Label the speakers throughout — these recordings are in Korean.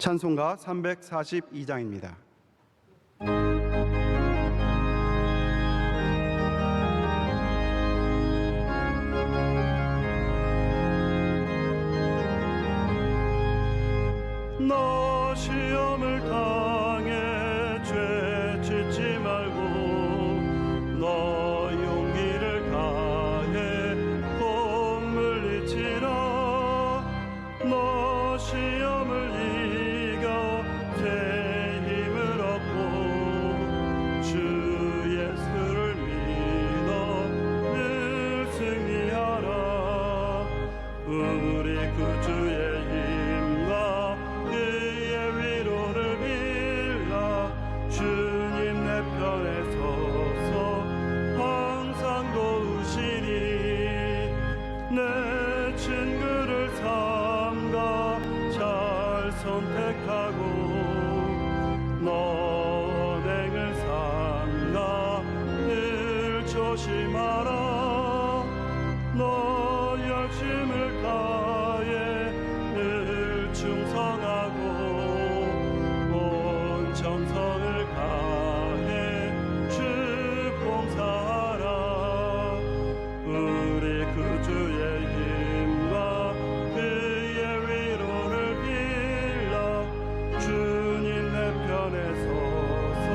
Speaker 1: 찬송가 342장입니다.
Speaker 2: 너 시험을 당해 죄 짓지 말고 너 용기를 다해 곧 물리치라. 너 시험을 이겨 새 힘을 얻고 주 예수를 믿어 늘 승리하라. 우리 구주의 주님 내 편에 서서 항상 도우시니 내 친구를 삼가 잘 선택하고 너 언행을 삼가 늘 조심하라. 너 열심을 다해 늘 충성하고 정성을 다해 주 봉사하라. 우리 구주의 힘과 그의 위로를 빌라. 주님 내 편에 서서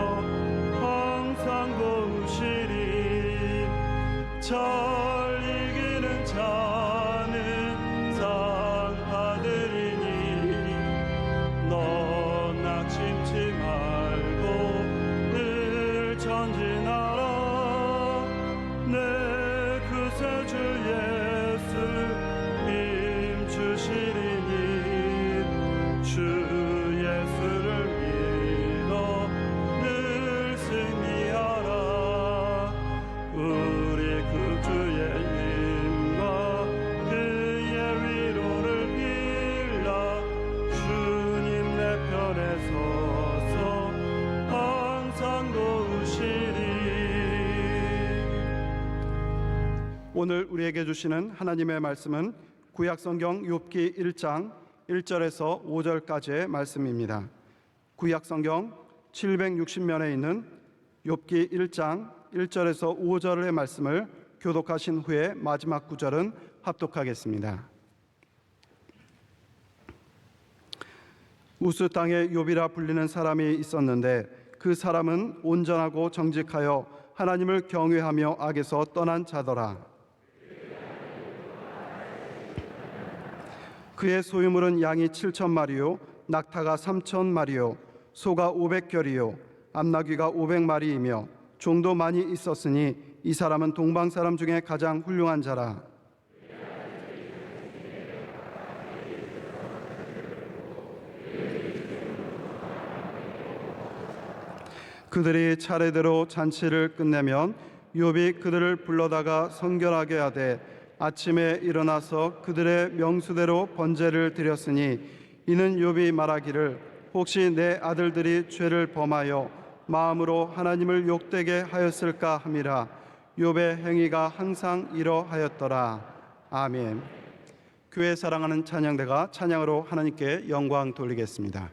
Speaker 2: 항상 도우시리. 잘 이기는 자는 상 받으리니 너 낙심치 말고 늘 전진하라. 내 구세주 예수 힘 주시리니 주 예수를 믿어 늘 승리하라. 우리 구주의 힘과 그의 위로를 빌라. 주님 내 편에 서서 항상 도우시리.
Speaker 1: 오늘 우리에게 주시는 하나님의 말씀은 구약성경 욥기 1장 1절에서 5절까지의 말씀입니다. 구약성경 760면에 있는 욥기 1장 1절에서 5절의 말씀을 교독하신 후에 마지막 구절은 합독하겠습니다. 우스 땅에 욥이라 불리는 사람이 있었는데 그 사람은 온전하고 정직하여 하나님을 경외하며 악에서 떠난 자더라. 그의 소유물은 양이 7,000마리요 낙타가 3,000마리요 소가 500결이요 암나귀가 500마리이며 종도 많이 있었으니 이 사람은 동방 사람 중에 가장 훌륭한 자라. 그들이 차례대로 잔치를 끝내면 욥이 그들을 불러다가 성결하게 하되 아침에 일어나서 그들의 명수대로 번제를 드렸으니 이는 욥이 말하기를 혹시 내 아들들이 죄를 범하여 마음으로 하나님을 욕되게 하였을까 함이라. 욥의 행위가 항상 이러하였더라. 아멘. 교회 사랑하는 찬양대가 찬양으로 하나님께 영광 돌리겠습니다.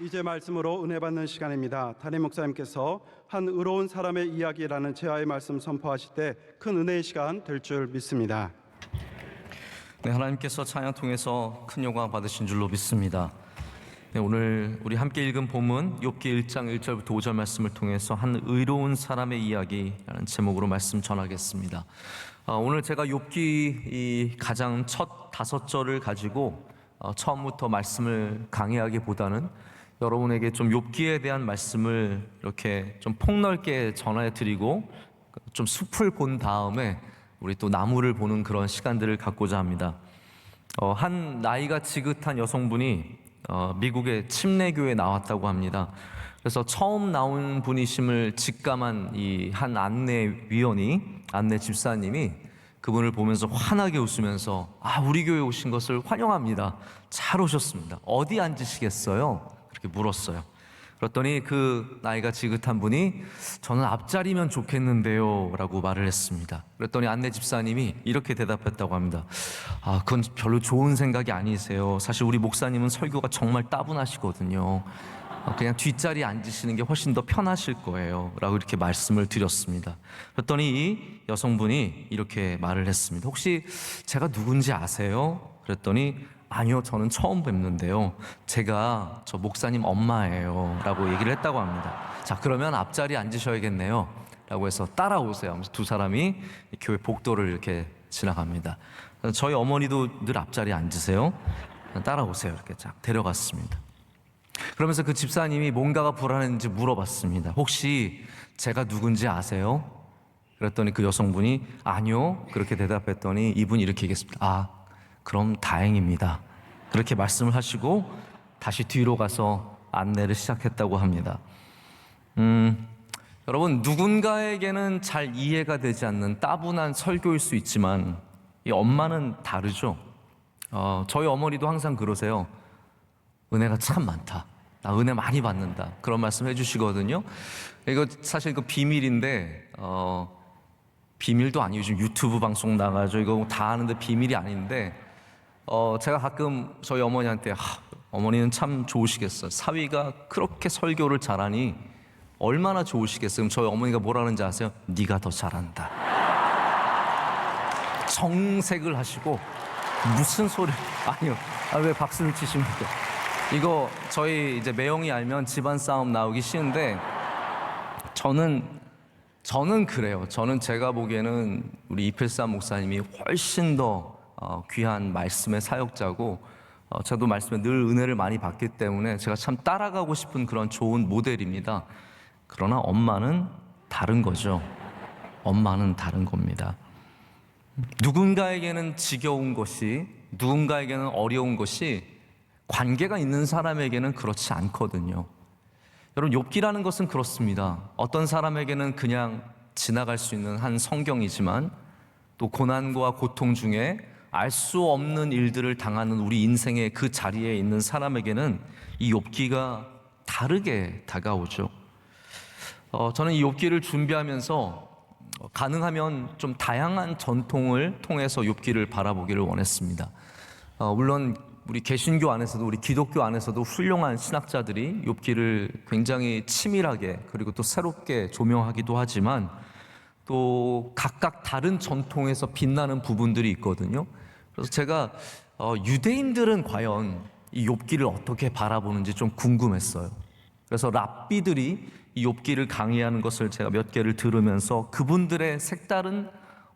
Speaker 1: 이제 말씀으로 은혜 받는 시간입니다. 담임 목사님께서 한 의로운 사람의 이야기라는 제아의 말씀 선포하실 때 큰 은혜의 시간 될 줄 믿습니다.
Speaker 3: 네, 하나님께서 찬양 통해서 큰 영광 받으신 줄로 믿습니다. 네, 오늘 우리 함께 읽은 본문 욥기 1장 1절부터 5절 말씀을 통해서 한 의로운 사람의 이야기라는 제목으로 말씀 전하겠습니다. 오늘 제가 욥기 이 가장 첫 5절을 가지고 처음부터 말씀을 강의하기보다는 여러분에게 좀 욥기에 대한 말씀을 이렇게 좀 폭넓게 전해 드리고 좀 숲을 본 다음에 우리 또 나무를 보는 그런 시간들을 갖고자 합니다. 한 나이가 지긋한 여성분이 미국의 침례교회에 나왔다고 합니다. 그래서 처음 나온 분이심을 직감한 이 한 안내 집사님이 그분을 보면서 환하게 웃으면서 우리 교회에 오신 것을 환영합니다. 잘 오셨습니다. 어디 앉으시겠어요? 그렇게 물었어요. 그랬더니 그 나이가 지긋한 분이 저는 앞자리면 좋겠는데요 라고 말을 했습니다. 그랬더니 안내 집사님이 이렇게 대답했다고 합니다. 그건 별로 좋은 생각이 아니세요. 사실 우리 목사님은 설교가 정말 따분하시거든요. 그냥 뒷자리에 앉으시는 게 훨씬 더 편하실 거예요 라고 이렇게 말씀을 드렸습니다. 그랬더니 이 여성분이 이렇게 말을 했습니다. 혹시 제가 누군지 아세요? 그랬더니 아니요, 저는 처음 뵙는데요, 제가 저 목사님 엄마예요 라고 얘기를 했다고 합니다. 자, 그러면 앞자리에 앉으셔야겠네요 라고 해서 따라오세요 하면서 두 사람이 교회 복도를 이렇게 지나갑니다. 저희 어머니도 늘 앞자리에 앉으세요, 따라오세요 이렇게 쫙 데려갔습니다. 그러면서 그 집사님이 뭔가가 불안했는지 물어봤습니다. 혹시 제가 누군지 아세요? 그랬더니 그 여성분이 아니요 그렇게 대답했더니 이분이 이렇게 얘기했습니다. 그럼 다행입니다. 그렇게 말씀을 하시고 다시 뒤로 가서 안내를 시작했다고 합니다. 여러분, 누군가에게는 잘 이해가 되지 않는 따분한 설교일 수 있지만 이 엄마는 다르죠. 저희 어머니도 항상 그러세요. 은혜가 참 많다. 나 은혜 많이 받는다. 그런 말씀 해주시거든요. 이거 사실 그 비밀인데 비밀도 아니고 지금 유튜브 방송 나가죠. 이거 다 아는데 비밀이 아닌데 제가 가끔 저희 어머니한테 어머니는 참 좋으시겠어. 사위가 그렇게 설교를 잘하니 얼마나 좋으시겠어요. 그럼 저희 어머니가 뭐라는지 아세요? 네가 더 잘한다. 정색을 하시고 무슨 소리? 아니요. 왜 박수를 치십니까? 이거 저희 이제 매형이 알면 집안 싸움 나오기 쉬운데 저는 그래요. 저는 제가 보기에는 우리 이필삼 목사님이 훨씬 더 귀한 말씀의 사역자고 저도 말씀에 늘 은혜를 많이 받기 때문에 제가 참 따라가고 싶은 그런 좋은 모델입니다. 그러나 엄마는 다른 거죠. 엄마는 다른 겁니다. 누군가에게는 지겨운 것이, 누군가에게는 어려운 것이 관계가 있는 사람에게는 그렇지 않거든요. 여러분, 욥기라는 것은 그렇습니다. 어떤 사람에게는 그냥 지나갈 수 있는 한 성경이지만 또 고난과 고통 중에 알 수 없는 일들을 당하는 우리 인생의 그 자리에 있는 사람에게는 이 욥기가 다르게 다가오죠. 저는 이 욥기를 준비하면서 가능하면 좀 다양한 전통을 통해서 욥기를 바라보기를 원했습니다. 물론 우리 개신교 안에서도 우리 기독교 안에서도 훌륭한 신학자들이 욥기를 굉장히 치밀하게 그리고 또 새롭게 조명하기도 하지만 또 각각 다른 전통에서 빛나는 부분들이 있거든요. 그래서 제가 유대인들은 과연 이 욥기를 어떻게 바라보는지 좀 궁금했어요. 그래서 랍비들이 이 욥기를 강의하는 것을 제가 몇 개를 들으면서 그분들의 색다른,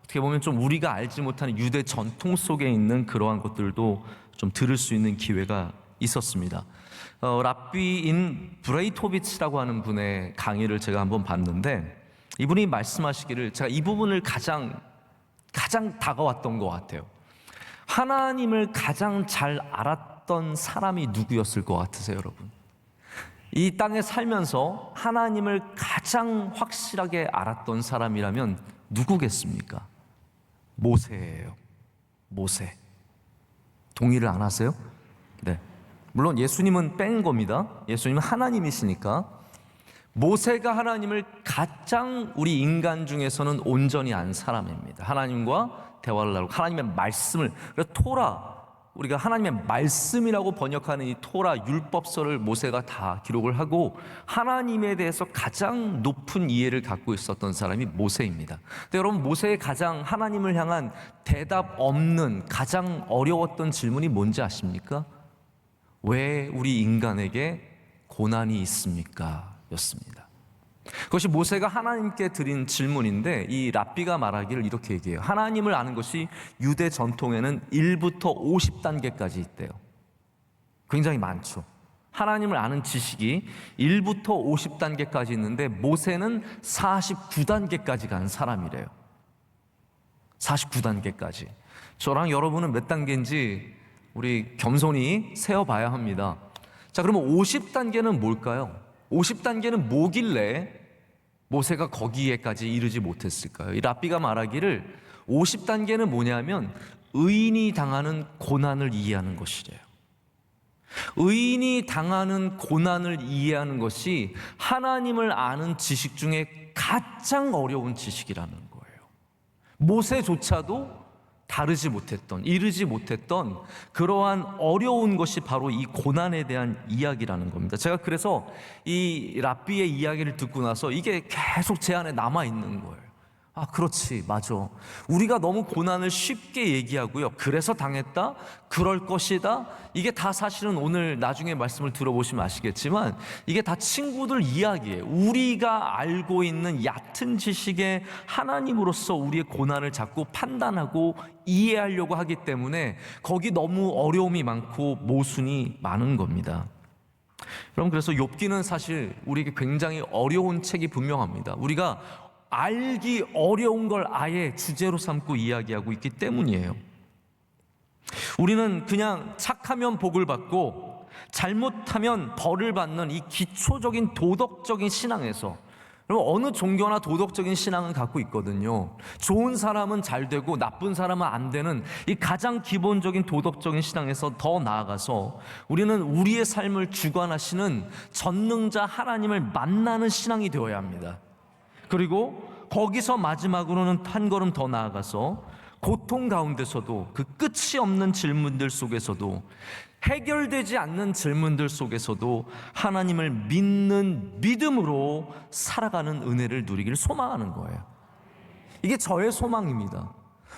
Speaker 3: 어떻게 보면 좀 우리가 알지 못하는 유대 전통 속에 있는 그러한 것들도 좀 들을 수 있는 기회가 있었습니다. 랍비인 브레이토비치라고 하는 분의 강의를 제가 한번 봤는데 이분이 말씀하시기를, 제가 이 부분을 가장 다가왔던 것 같아요. 하나님을 가장 잘 알았던 사람이 누구였을 것 같으세요, 여러분? 이 땅에 살면서 하나님을 가장 확실하게 알았던 사람이라면 누구겠습니까? 모세예요. 모세. 동의를 안 하세요? 네. 물론 예수님은 뺀 겁니다. 예수님은 하나님이시니까. 모세가 하나님을 가장 우리 인간 중에서는 온전히 안 사람입니다. 하나님과 대화를 나누고 하나님의 말씀을, 그래서 토라, 우리가 하나님의 말씀이라고 번역하는 이 토라 율법서를 모세가 다 기록을 하고 하나님에 대해서 가장 높은 이해를 갖고 있었던 사람이 모세입니다. 근데 여러분, 모세의 가장 하나님을 향한 대답 없는 가장 어려웠던 질문이 뭔지 아십니까? 왜 우리 인간에게 고난이 있습니까? 였습니다. 그것이 모세가 하나님께 드린 질문인데, 이 랍비가 말하기를 이렇게 얘기해요. 하나님을 아는 것이 유대 전통에는 1부터 50단계까지 있대요. 굉장히 많죠. 하나님을 아는 지식이 1부터 50단계까지 있는데 모세는 49단계까지 간 사람이래요. 49단계까지. 저랑 여러분은 몇 단계인지 우리 겸손히 세어봐야 합니다. 자, 그러면 50단계는 뭘까요? 50단계는 뭐길래 모세가 거기에까지 이르지 못했을까요? 이 랍비가 말하기를 50단계는 뭐냐면 의인이 당하는 고난을 이해하는 것이래요. 의인이 당하는 고난을 이해하는 것이 하나님을 아는 지식 중에 가장 어려운 지식이라는 거예요. 모세조차도 다르지 못했던, 이르지 못했던 그러한 어려운 것이 바로 이 고난에 대한 이야기라는 겁니다. 제가 그래서 이 랍비의 이야기를 듣고 나서 이게 계속 제 안에 남아 있는 거예요. 아, 그렇지, 맞아. 우리가 너무 고난을 쉽게 얘기하고요. 그래서 당했다, 그럴 것이다. 이게 다 사실은 오늘 나중에 말씀을 들어보시면 아시겠지만 이게 다 친구들 이야기예요. 우리가 알고 있는 얕은 지식의 하나님으로서 우리의 고난을 자꾸 판단하고 이해하려고 하기 때문에 거기 너무 어려움이 많고 모순이 많은 겁니다. 여러분, 그래서 욥기는 사실 우리에게 굉장히 어려운 책이 분명합니다. 우리가 알기 어려운 걸 아예 주제로 삼고 이야기하고 있기 때문이에요. 우리는 그냥 착하면 복을 받고 잘못하면 벌을 받는 이 기초적인 도덕적인 신앙에서, 여러분, 어느 종교나 도덕적인 신앙은 갖고 있거든요. 좋은 사람은 잘 되고 나쁜 사람은 안 되는 이 가장 기본적인 도덕적인 신앙에서 더 나아가서 우리는 우리의 삶을 주관하시는 전능자 하나님을 만나는 신앙이 되어야 합니다. 그리고 거기서 마지막으로는 한 걸음 더 나아가서 고통 가운데서도 그 끝이 없는 질문들 속에서도 해결되지 않는 질문들 속에서도 하나님을 믿는 믿음으로 살아가는 은혜를 누리기를 소망하는 거예요. 이게 저의 소망입니다.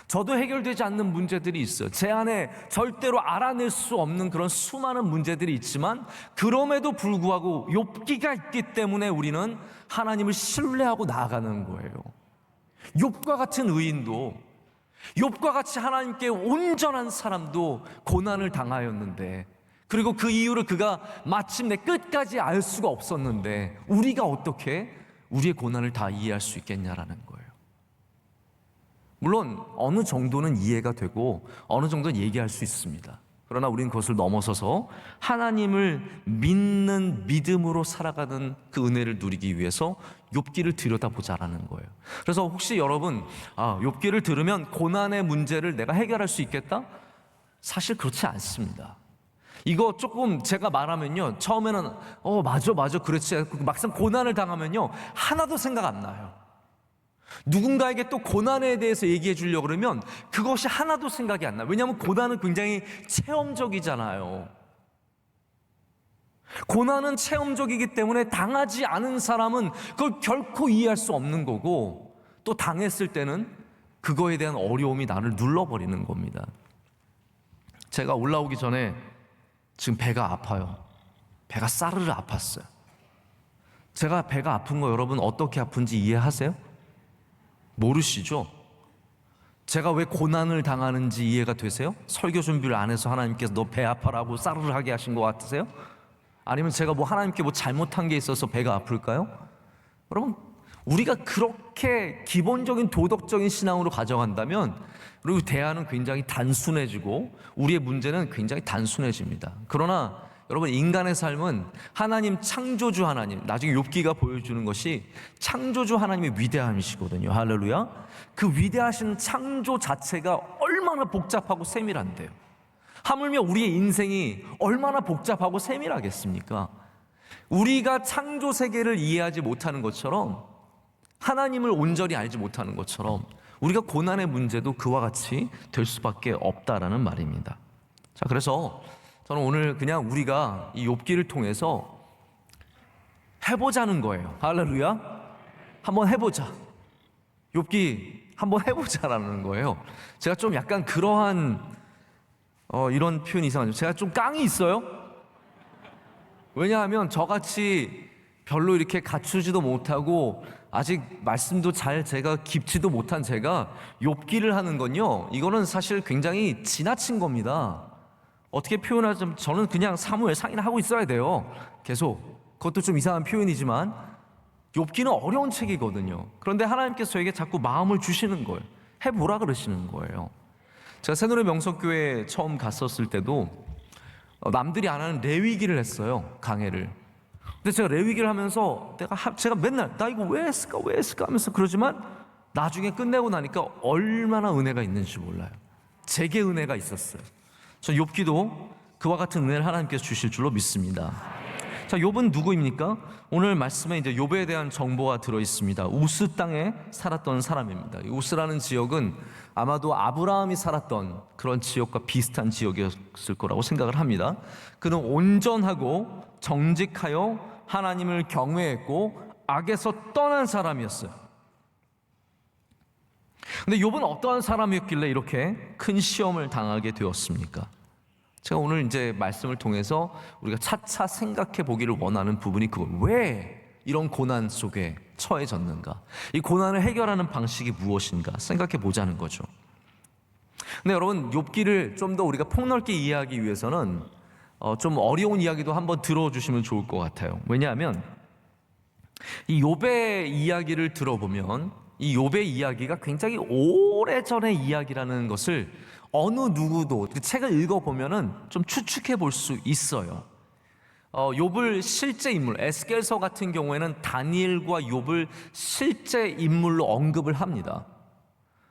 Speaker 3: 저도 해결되지 않는 문제들이 있어요. 제 안에 절대로 알아낼 수 없는 그런 수많은 문제들이 있지만 그럼에도 불구하고 욥기가 있기 때문에 우리는 하나님을 신뢰하고 나아가는 거예요. 욥과 같은 의인도, 욥과 같이 하나님께 온전한 사람도 고난을 당하였는데, 그리고 그 이유를 그가 마침내 끝까지 알 수가 없었는데 우리가 어떻게 우리의 고난을 다 이해할 수 있겠냐라는 거예요. 물론 어느 정도는 이해가 되고 어느 정도는 얘기할 수 있습니다. 그러나 우리는 그것을 넘어서서 하나님을 믿는 믿음으로 살아가는 그 은혜를 누리기 위해서 욥기를 들여다보자라는 거예요. 그래서 혹시 여러분, 욥기를 들으면 고난의 문제를 내가 해결할 수 있겠다? 사실 그렇지 않습니다. 이거 조금 제가 말하면요, 처음에는 맞아 그렇지, 막상 고난을 당하면요 하나도 생각 안 나요. 누군가에게 또 고난에 대해서 얘기해 주려고 그러면 그것이 하나도 생각이 안 나요. 왜냐하면 고난은 굉장히 체험적이잖아요. 고난은 체험적이기 때문에 당하지 않은 사람은 그걸 결코 이해할 수 없는 거고, 또 당했을 때는 그거에 대한 어려움이 나를 눌러버리는 겁니다. 제가 올라오기 전에 지금 배가 아파요. 배가 싸르르 아팠어요. 제가 배가 아픈 거 여러분 어떻게 아픈지 이해하세요? 모르시죠? 제가 왜 고난을 당하는지 이해가 되세요? 설교 준비를 안 해서 하나님께서 너 배 아파라고 싸르르하게 하신 것 같으세요? 아니면 제가 하나님께 잘못한 게 있어서 배가 아플까요? 여러분, 우리가 그렇게 기본적인 도덕적인 신앙으로 가져간다면 그리고 대안은 굉장히 단순해지고 우리의 문제는 굉장히 단순해집니다. 그러나 여러분, 인간의 삶은 하나님, 창조주 하나님, 나중에 욥기가 보여주는 것이 창조주 하나님의 위대함이시거든요. 할렐루야. 그 위대하신 창조 자체가 얼마나 복잡하고 세밀한데요. 하물며 우리의 인생이 얼마나 복잡하고 세밀하겠습니까? 우리가 창조 세계를 이해하지 못하는 것처럼, 하나님을 온전히 알지 못하는 것처럼 우리가 고난의 문제도 그와 같이 될 수밖에 없다라는 말입니다. 자, 그래서 저는 오늘 그냥 우리가 이 욥기를 통해서 해보자는 거예요. 할렐루야. 한번 해보자. 욥기 한번 해보자라는 거예요. 제가 좀 약간 그러한 이런 표현이 이상하죠. 제가 좀 깡이 있어요. 왜냐하면 저같이 별로 이렇게 갖추지도 못하고 아직 말씀도 잘 제가 깊지도 못한 제가 욥기를 하는 건요, 이거는 사실 굉장히 지나친 겁니다. 어떻게 표현하자면 저는 그냥 사무엘 상인하고 있어야 돼요. 계속. 그것도 좀 이상한 표현이지만 욥기는 어려운 책이거든요. 그런데 하나님께서 저에게 자꾸 마음을 주시는 거예요. 해보라 그러시는 거예요. 제가 새노래 명석교회 처음 갔었을 때도 남들이 안 하는 레위기를 했어요. 강해를. 근데 제가 레위기를 하면서 제가 맨날 나 이거 왜 했을까 하면서 그러지만 나중에 끝내고 나니까 얼마나 은혜가 있는지 몰라요. 제게 은혜가 있었어요. 저 욥기도 그와 같은 은혜를 하나님께서 주실 줄로 믿습니다. 자, 욥은 누구입니까? 오늘 말씀에 이제 욥에 대한 정보가 들어 있습니다. 우스 땅에 살았던 사람입니다. 우스라는 지역은 아마도 아브라함이 살았던 그런 지역과 비슷한 지역이었을 거라고 생각을 합니다. 그는 온전하고 정직하여 하나님을 경외했고 악에서 떠난 사람이었어요. 근데 욥은 어떠한 사람이었길래 이렇게 큰 시험을 당하게 되었습니까? 제가 오늘 이제 말씀을 통해서 우리가 차차 생각해 보기를 원하는 부분이 그걸 왜 이런 고난 속에 처해졌는가? 이 고난을 해결하는 방식이 무엇인가? 생각해 보자는 거죠. 근데 여러분, 욥기를 좀 더 우리가 폭넓게 이해하기 위해서는 좀 어려운 이야기도 한번 들어주시면 좋을 것 같아요. 왜냐하면 이 욥의 이야기를 들어보면 이 욥의 이야기가 굉장히 오래전의 이야기라는 것을 어느 누구도 그 책을 읽어보면은 좀 추측해 볼 수 있어요. 욥을 실제 인물, 에스겔서 같은 경우에는 다니엘과 욥을 실제 인물로 언급을 합니다.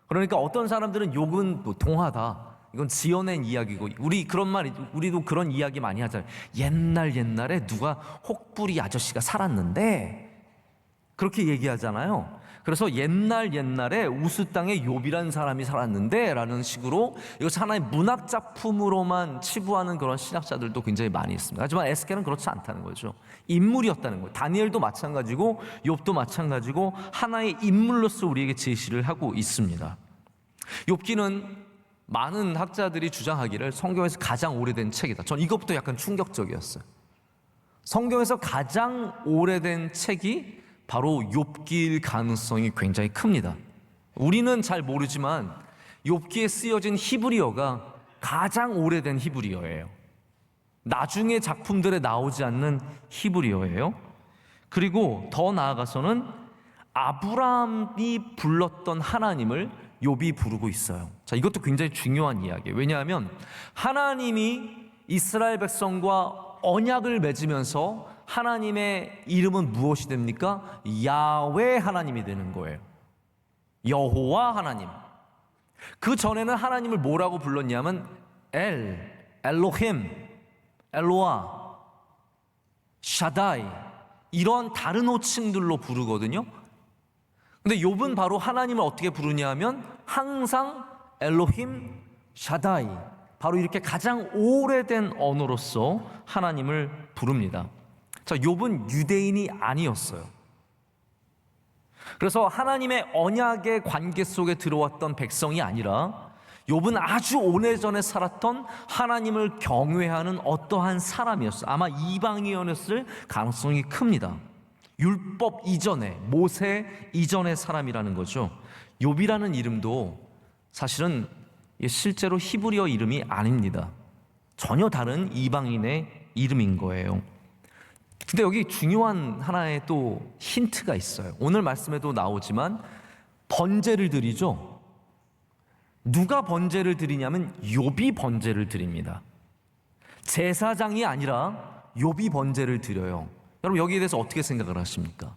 Speaker 3: 그러니까 어떤 사람들은 욥은 뭐 동화다, 이건 지어낸 이야기고, 우리도 그런 이야기 많이 하잖아요. 옛날에 누가 혹부리 아저씨가 살았는데 그렇게 얘기하잖아요. 그래서 옛날에 우스 땅에 욥이라는 사람이 살았는데 라는 식으로 이것을 하나의 문학 작품으로만 치부하는 그런 신학자들도 굉장히 많이 있습니다. 하지만 에스겔은 그렇지 않다는 거죠. 인물이었다는 거예요. 다니엘도 마찬가지고 욥도 마찬가지고 하나의 인물로서 우리에게 제시를 하고 있습니다. 욥기는 많은 학자들이 주장하기를 성경에서 가장 오래된 책이다. 전 이것부터 약간 충격적이었어요. 성경에서 가장 오래된 책이 바로 욥기일 가능성이 굉장히 큽니다. 우리는 잘 모르지만 욥기에 쓰여진 히브리어가 가장 오래된 히브리어예요. 나중에 작품들에 나오지 않는 히브리어예요. 그리고 더 나아가서는 아브라함이 불렀던 하나님을 욥이 부르고 있어요. 자, 이것도 굉장히 중요한 이야기예요. 왜냐하면 하나님이 이스라엘 백성과 언약을 맺으면서 하나님의 이름은 무엇이 됩니까? 야훼 하나님이 되는 거예요. 여호와 하나님. 그 전에는 하나님을 뭐라고 불렀냐면 엘로힘, 엘로아, 샤다이, 이런 다른 호칭들로 부르거든요. 근데 욥은 바로 하나님을 어떻게 부르냐 하면 항상 엘로힘, 샤다이, 바로 이렇게 가장 오래된 언어로서 하나님을 부릅니다. 자, 욥은 유대인이 아니었어요. 그래서 하나님의 언약의 관계 속에 들어왔던 백성이 아니라 욥은 아주 오래전에 살았던 하나님을 경외하는 어떠한 사람이었어요. 아마 이방인이었을 가능성이 큽니다. 율법 이전에, 모세 이전의 사람이라는 거죠. 욥이라는 이름도 사실은 실제로 히브리어 이름이 아닙니다. 전혀 다른 이방인의 이름인 거예요. 근데 여기 중요한 하나의 또 힌트가 있어요. 오늘 말씀에도 나오지만 번제를 드리죠. 누가 번제를 드리냐면 욥이 번제를 드립니다. 제사장이 아니라 욥이 번제를 드려요. 여러분, 여기에 대해서 어떻게 생각을 하십니까?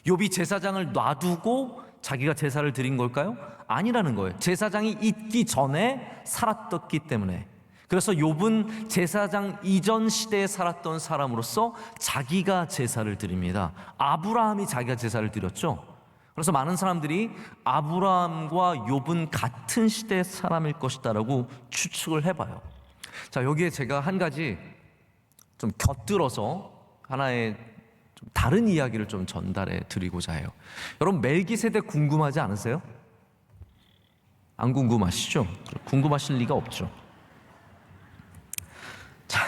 Speaker 3: 욥이 제사장을 놔두고 자기가 제사를 드린 걸까요? 아니라는 거예요. 제사장이 있기 전에 살았기 때문에. 그래서 욥은 제사장 이전 시대에 살았던 사람으로서 자기가 제사를 드립니다. 아브라함이 자기가 제사를 드렸죠. 그래서 많은 사람들이 아브라함과 욥은 같은 시대의 사람일 것이다라고 추측을 해봐요. 자, 여기에 제가 한 가지 좀 곁들어서 하나의 좀 다른 이야기를 좀 전달해 드리고자 해요. 여러분, 멜기세덱 궁금하지 않으세요? 안 궁금하시죠? 궁금하실 리가 없죠. 자,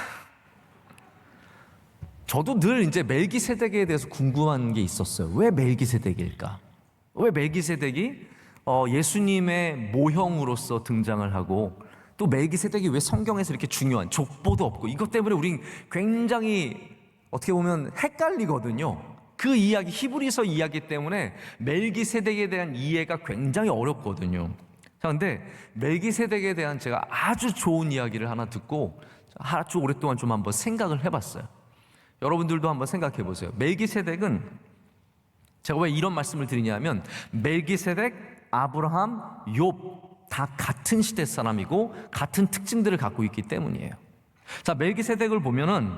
Speaker 3: 저도 늘 이제 멜기세덱에 대해서 궁금한 게 있었어요. 왜 멜기세덱일까? 왜 멜기세덱이 예수님의 모형으로서 등장을 하고, 또 멜기세덱이 왜 성경에서 이렇게 중요한, 족보도 없고, 이것 때문에 우린 굉장히 어떻게 보면 헷갈리거든요. 그 이야기, 히브리서 이야기 때문에 멜기세덱에 대한 이해가 굉장히 어렵거든요. 자, 근데 멜기세덱에 대한 제가 아주 좋은 이야기를 하나 듣고 아주 오랫동안 좀 한번 생각을 해봤어요. 여러분들도 한번 생각해 보세요. 멜기세덱은, 제가 왜 이런 말씀을 드리냐면, 멜기세덱, 아브라함, 욥 다 같은 시대 사람이고 같은 특징들을 갖고 있기 때문이에요. 자, 멜기세덱을 보면은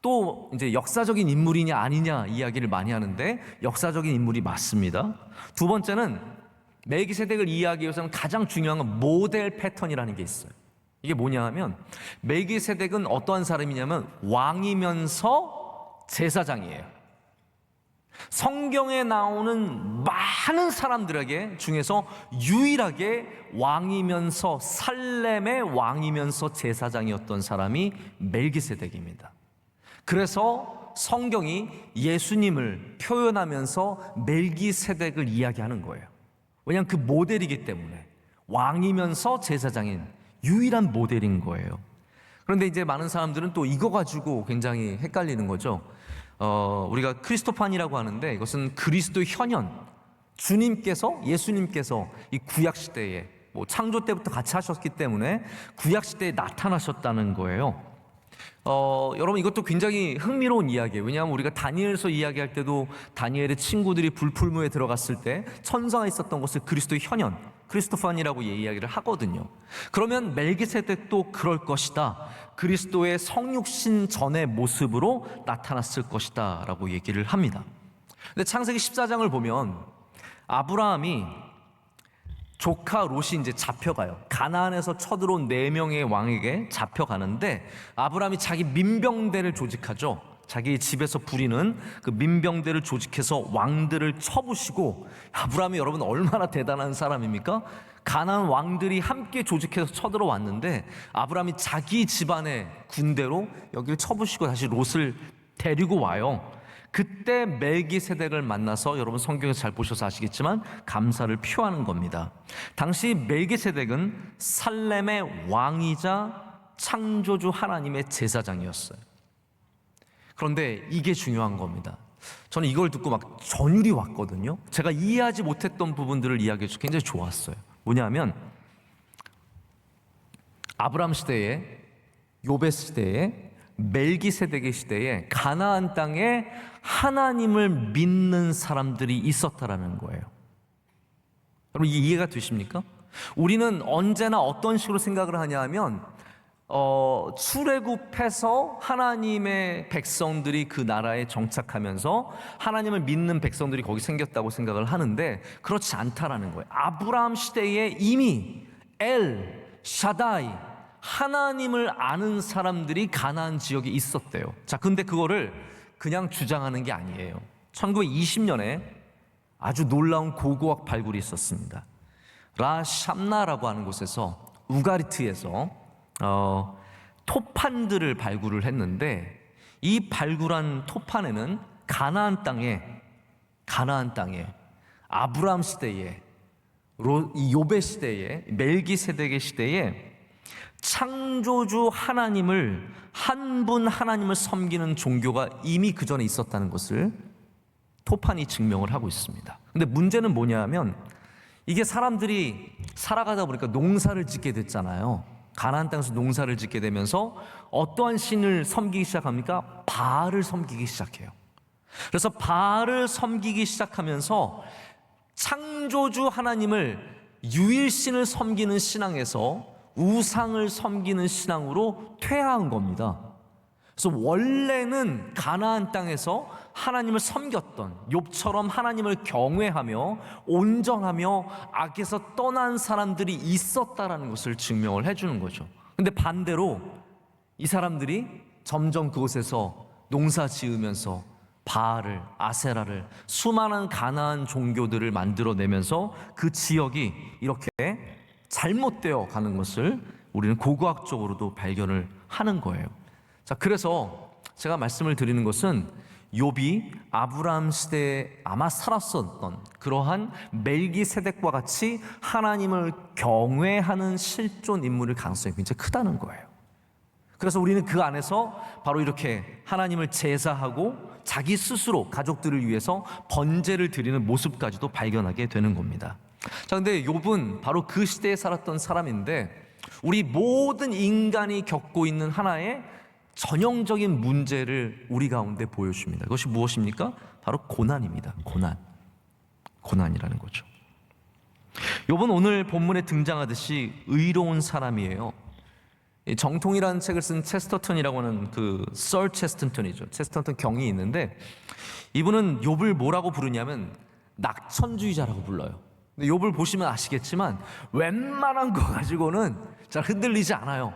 Speaker 3: 또 이제 역사적인 인물이냐 아니냐 이야기를 많이 하는데, 역사적인 인물이 맞습니다. 두 번째는 멜기세덱을 이해하기 위해서는 가장 중요한 건 모델 패턴이라는 게 있어요. 이게 뭐냐 하면, 멜기세덱은 어떠한 사람이냐면 왕이면서 제사장이에요. 성경에 나오는 많은 사람들에게 중에서 유일하게 왕이면서, 살렘의 왕이면서 제사장이었던 사람이 멜기세덱입니다. 그래서 성경이 예수님을 표현하면서 멜기세덱을 이야기하는 거예요. 왜냐하면 그 모델이기 때문에, 왕이면서 제사장인 유일한 모델인 거예요. 그런데 이제 많은 사람들은 또 이거 가지고 굉장히 헷갈리는 거죠. 우리가 크리스토판이라고 하는데, 이것은 그리스도의 현현, 주님께서, 예수님께서 이 구약 시대에 창조 때부터 같이 하셨기 때문에 구약 시대에 나타나셨다는 거예요. 여러분, 이것도 굉장히 흥미로운 이야기예요. 왜냐하면 우리가 다니엘서 이야기할 때도 다니엘의 친구들이 불풀무에 들어갔을 때 천사가 있었던 것을 그리스도의 현현, 크리스토판이라고 이야기를 하거든요. 그러면 멜기세덱도 그럴 것이다, 그리스도의 성육신 전의 모습으로 나타났을 것이다 라고 얘기를 합니다. 근데 창세기 14장을 보면 아브라함이 조카 롯이 이제 잡혀가요. 가나안에서 쳐들어온 4명의 왕에게 잡혀가는데, 아브라함이 자기 민병대를 조직하죠. 자기 집에서 부리는 그 민병대를 조직해서 왕들을 쳐부시고, 아브라함이 여러분 얼마나 대단한 사람입니까? 가나안 왕들이 함께 조직해서 쳐들어왔는데 아브라함이 자기 집안의 군대로 여기를 쳐부시고 다시 롯을 데리고 와요. 그때 멜기세덱을 만나서, 여러분 성경에서 잘 보셔서 아시겠지만, 감사를 표하는 겁니다. 당시 멜기세덱은 살렘의 왕이자 창조주 하나님의 제사장이었어요. 그런데 이게 중요한 겁니다. 저는 이걸 듣고 막 전율이 왔거든요. 제가 이해하지 못했던 부분들을 이야기해서 굉장히 좋았어요. 뭐냐면, 아브라함 시대에, 욥의 시대에, 멜기세덱의 시대에 가나안 땅에 하나님을 믿는 사람들이 있었다라는 거예요. 여러분, 이게 이해가 되십니까? 우리는 언제나 어떤 식으로 생각을 하냐 하면, 출애굽해서 하나님의 백성들이 그 나라에 정착하면서 하나님을 믿는 백성들이 거기 생겼다고 생각을 하는데, 그렇지 않다라는 거예요. 아브라함 시대에 이미 엘 샤다이, 하나님을 아는 사람들이 가나안 지역에 있었대요. 자, 근데 그거를 그냥 주장하는 게 아니에요. 1920년에 아주 놀라운 고고학 발굴이 있었습니다. 라샴나라고 하는 곳에서, 우가리트에서 토판들을 발굴을 했는데, 이 발굴한 토판에는 가나안 땅에 아브라함 시대에, 욥의 시대에, 멜기세덱의 시대에 창조주 하나님을, 한 분 하나님을 섬기는 종교가 이미 그 전에 있었다는 것을 토판이 증명을 하고 있습니다. 근데 문제는 뭐냐 하면, 이게 사람들이 살아가다 보니까 농사를 짓게 됐잖아요. 가나안 땅에서 농사를 짓게 되면서 어떠한 신을 섬기기 시작합니까? 바알을 섬기기 시작해요. 그래서 바알을 섬기기 시작하면서 창조주 하나님을, 유일신을 섬기는 신앙에서 우상을 섬기는 신앙으로 퇴화한 겁니다. 그래서 원래는 가나안 땅에서 하나님을 섬겼던, 욥처럼 하나님을 경외하며 온전하며 악에서 떠난 사람들이 있었다라는 것을 증명을 해주는 거죠. 근데 반대로 이 사람들이 점점 그곳에서 농사 지으면서 바알을, 아세라를, 수많은 가나안 종교들을 만들어내면서 그 지역이 이렇게 잘못되어 가는 것을 우리는 고고학적으로도 발견을 하는 거예요. 자, 그래서 제가 말씀을 드리는 것은 욥이 아브라함 시대에 아마 살았었던 그러한 멜기세덱과 같이 하나님을 경외하는 실존 인물의 가능성이 굉장히 크다는 거예요. 그래서 우리는 그 안에서 바로 이렇게 하나님을 제사하고 자기 스스로 가족들을 위해서 번제를 드리는 모습까지도 발견하게 되는 겁니다. 자, 근데 욥은 바로 그 시대에 살았던 사람인데 우리 모든 인간이 겪고 있는 하나의 전형적인 문제를 우리 가운데 보여줍니다. 그것이 무엇입니까? 바로 고난입니다. 고난이라는 거죠. 욥은 오늘 본문에 등장하듯이 의로운 사람이에요. 정통이라는 책을 쓴 체스터턴이라고 하는 썰 체스턴턴이죠. 체스턴턴 경이 있는데 이분은 욥을 뭐라고 부르냐면 낙천주의자라고 불러요. 근데 욥을 보시면 아시겠지만 웬만한 거 가지고는 잘 흔들리지 않아요.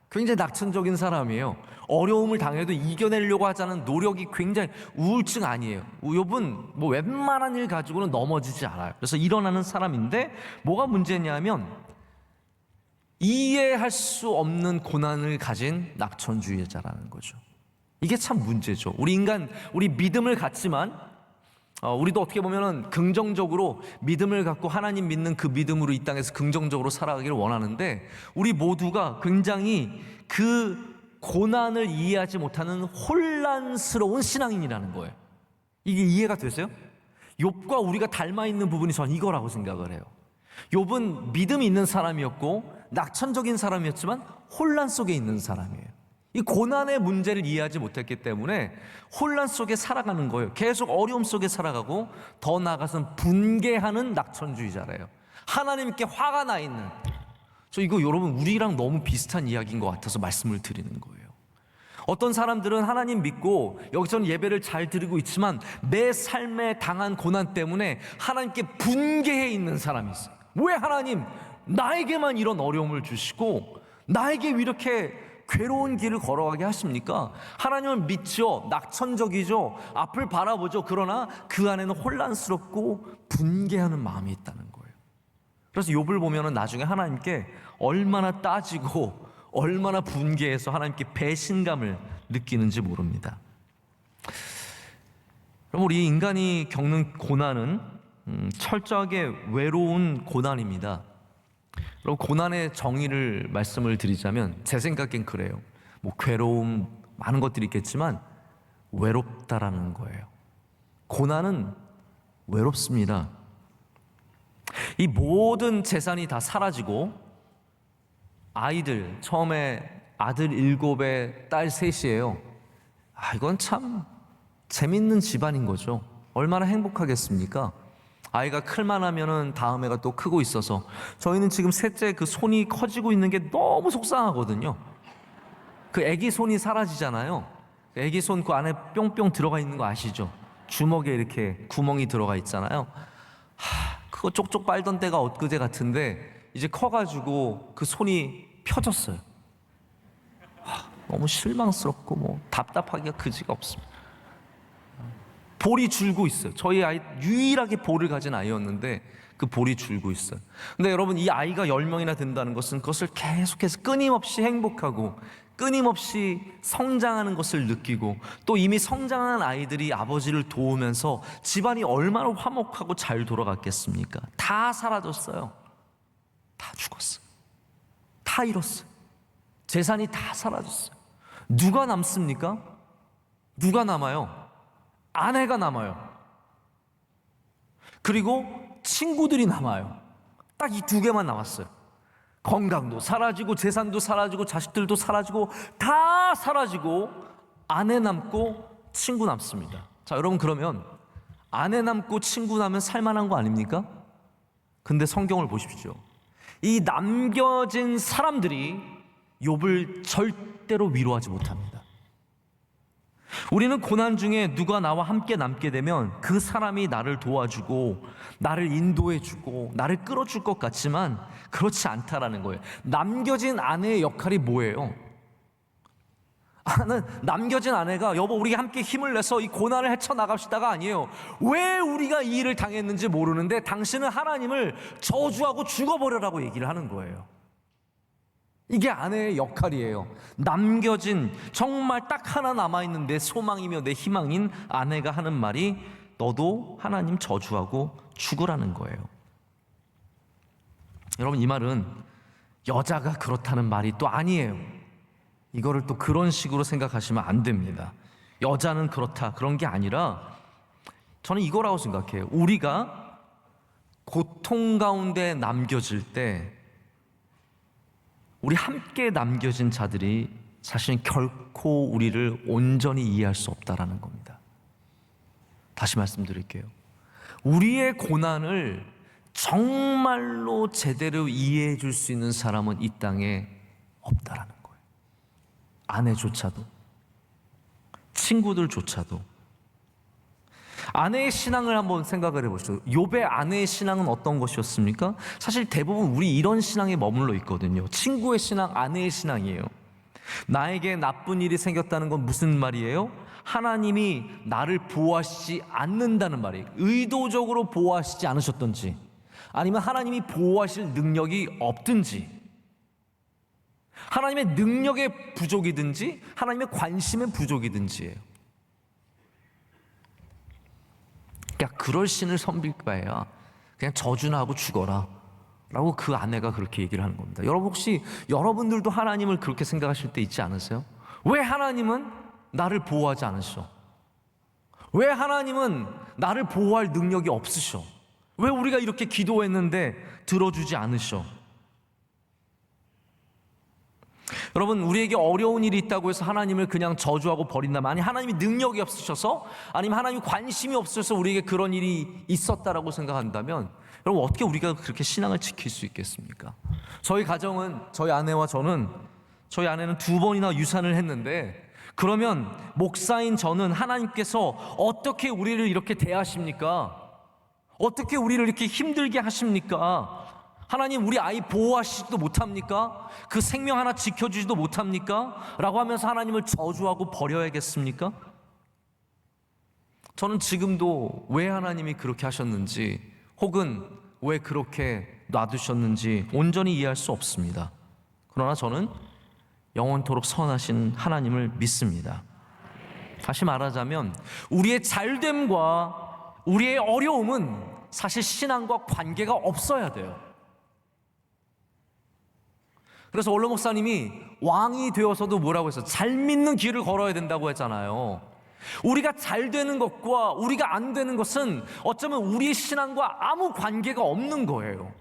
Speaker 3: 굉장히 낙천적인 사람이에요. 어려움을 당해도 이겨내려고 하자는 노력이 굉장히 우울증 아니에요. 욥은 뭐 웬만한 일 가지고는 넘어지지 않아요. 그래서 일어나는 사람인데 뭐가 문제냐면 이해할 수 없는 고난을 가진 낙천주의자라는 거죠. 이게 참 문제죠. 우리 인간, 우리 믿음을 갖지만 우리도 어떻게 보면은 긍정적으로 믿음을 갖고 하나님 믿는 그 믿음으로 이 땅에서 긍정적으로 살아가기를 원하는데 우리 모두가 굉장히 그 고난을 이해하지 못하는 혼란스러운 신앙인이라는 거예요. 이게 이해가 되세요? 욥과 우리가 닮아 있는 부분이 전 이거라고 생각을 해요. 욥은 믿음이 있는 사람이었고 낙천적인 사람이었지만 혼란 속에 있는 사람이에요. 이 고난의 문제를 이해하지 못했기 때문에 혼란 속에 살아가는 거예요. 계속 어려움 속에 살아가고 더 나아가서는 분개하는 낙천주의자래요. 하나님께 화가 나 있는. 저 이거 여러분 우리랑 너무 비슷한 이야기인 것 같아서 말씀을 드리는 거예요. 어떤 사람들은 하나님 믿고 여기서는 예배를 잘 드리고 있지만 내 삶에 당한 고난 때문에 하나님께 분개해 있는 사람이 있어요. 왜 하나님 나에게만 이런 어려움을 주시고 나에게 이렇게 괴로운 길을 걸어가게 하십니까? 하나님을 믿죠. 낙천적이죠. 앞을 바라보죠. 그러나 그 안에는 혼란스럽고 분개하는 마음이 있다는 거예요. 그래서 욥을 보면은 나중에 하나님께 얼마나 따지고 얼마나 분개해서 하나님께 배신감을 느끼는지 모릅니다. 그럼 우리 인간이 겪는 고난은 철저하게 외로운 고난입니다. 그럼 고난의 정의를 말씀을 드리자면 제 생각엔 그래요. 뭐 괴로움 많은 것들이 있겠지만 외롭다라는 거예요. 고난은 외롭습니다. 이 모든 재산이 다 사라지고 아이들 처음에 아들 7에 딸 3이에요. 이건 참 재밌는 집안인 거죠. 얼마나 행복하겠습니까? 아이가 클만 하면은 다음 애가 또 크고 있어서 저희는 지금 셋째 그 손이 커지고 있는 게 너무 속상하거든요. 그 애기 손이 사라지잖아요. 애기 손 그 안에 뿅뿅 들어가 있는 거 아시죠? 주먹에 이렇게 구멍이 들어가 있잖아요. 그거 쪽쪽 빨던 때가 엊그제 같은데 이제 커가지고 그 손이 펴졌어요. 너무 실망스럽고 뭐 답답하기가 그지가 없습니다. 볼이 줄고 있어요. 저희 아이 유일하게 볼을 가진 아이였는데 그 볼이 줄고 있어요. 근데 여러분 이 아이가 10명이나 된다는 것은 그것을 계속해서 끊임없이 행복하고 끊임없이 성장하는 것을 느끼고 또 이미 성장한 아이들이 아버지를 도우면서 집안이 얼마나 화목하고 잘 돌아갔겠습니까? 다 사라졌어요. 다 죽었어요. 다 잃었어요. 재산이 다 사라졌어요. 누가 남습니까? 누가 남아요? 아내가 남아요. 그리고 친구들이 남아요. 딱 이 2개만 남았어요. 건강도 사라지고 재산도 사라지고 자식들도 사라지고 다 사라지고 아내 남고 친구 남습니다. 자, 여러분 그러면 아내 남고 친구 남으면 살만한 거 아닙니까? 근데 성경을 보십시오. 이 남겨진 사람들이 욥을 절대로 위로하지 못합니다. 우리는 고난 중에 누가 나와 함께 남게 되면 그 사람이 나를 도와주고 나를 인도해주고 나를 끌어줄 것 같지만 그렇지 않다라는 거예요. 남겨진 아내의 역할이 뭐예요? 남겨진 아내가 여보 우리 함께 힘을 내서 이 고난을 헤쳐나갑시다가 아니에요. 왜 우리가 이 일을 당했는지 모르는데 당신은 하나님을 저주하고 죽어버려라고 얘기를 하는 거예요. 이게 아내의 역할이에요. 남겨진 정말 딱 하나 남아있는 내 소망이며 내 희망인 아내가 하는 말이 너도 하나님 저주하고 죽으라는 거예요. 여러분 이 말은 여자가 그렇다는 말이 또 아니에요. 이거를 또 그런 식으로 생각하시면 안 됩니다. 여자는 그렇다 그런 게 아니라 저는 이거라고 생각해요. 우리가 고통 가운데 남겨질 때 우리 함께 남겨진 자들이 사실 결코 우리를 온전히 이해할 수 없다라는 겁니다. 다시 말씀드릴게요. 우리의 고난을 정말로 제대로 이해해 줄 수 있는 사람은 이 땅에 없다라는 거예요. 아내조차도, 친구들조차도. 아내의 신앙을 한번 생각을 해보시죠. 욥의 아내의 신앙은 어떤 것이었습니까? 사실 대부분 우리 이런 신앙에 머물러 있거든요. 친구의 신앙, 아내의 신앙이에요. 나에게 나쁜 일이 생겼다는 건 무슨 말이에요? 하나님이 나를 보호하시지 않는다는 말이에요. 의도적으로 보호하시지 않으셨던지 아니면 하나님이 보호하실 능력이 없든지 하나님의 능력의 부족이든지 하나님의 관심의 부족이든지예요. 그러니까 그럴 신을 섬길 바에야 그냥 저주나 하고 죽어라 라고 그 아내가 그렇게 얘기를 하는 겁니다. 여러분 혹시 여러분들도 하나님을 그렇게 생각하실 때 있지 않으세요? 왜 하나님은 나를 보호하지 않으셔? 왜 하나님은 나를 보호할 능력이 없으셔? 왜 우리가 이렇게 기도했는데 들어주지 않으셔? 여러분 우리에게 어려운 일이 있다고 해서 하나님을 그냥 저주하고 버린다면 아니 하나님이 능력이 없으셔서 아니면 하나님이 관심이 없으셔서 우리에게 그런 일이 있었다라고 생각한다면 여러분 어떻게 우리가 그렇게 신앙을 지킬 수 있겠습니까? 저희 가정은 저희 아내와 저는 저희 아내는 2번이나 유산을 했는데 그러면 목사인 저는 하나님께서 어떻게 우리를 이렇게 대하십니까? 어떻게 우리를 이렇게 힘들게 하십니까? 하나님 우리 아이 보호하시지도 못합니까? 그 생명 하나 지켜주지도 못합니까? 라고 하면서 하나님을 저주하고 버려야겠습니까? 저는 지금도 왜 하나님이 그렇게 하셨는지 혹은 왜 그렇게 놔두셨는지 온전히 이해할 수 없습니다. 그러나 저는 영원토록 선하신 하나님을 믿습니다. 다시 말하자면 우리의 잘됨과 우리의 어려움은 사실 신앙과 관계가 없어야 돼요. 그래서 원로 목사님이 왕이 되어서도 뭐라고 했어요? 잘 믿는 길을 걸어야 된다고 했잖아요. 우리가 잘 되는 것과 우리가 안 되는 것은 어쩌면 우리의 신앙과 아무 관계가 없는 거예요.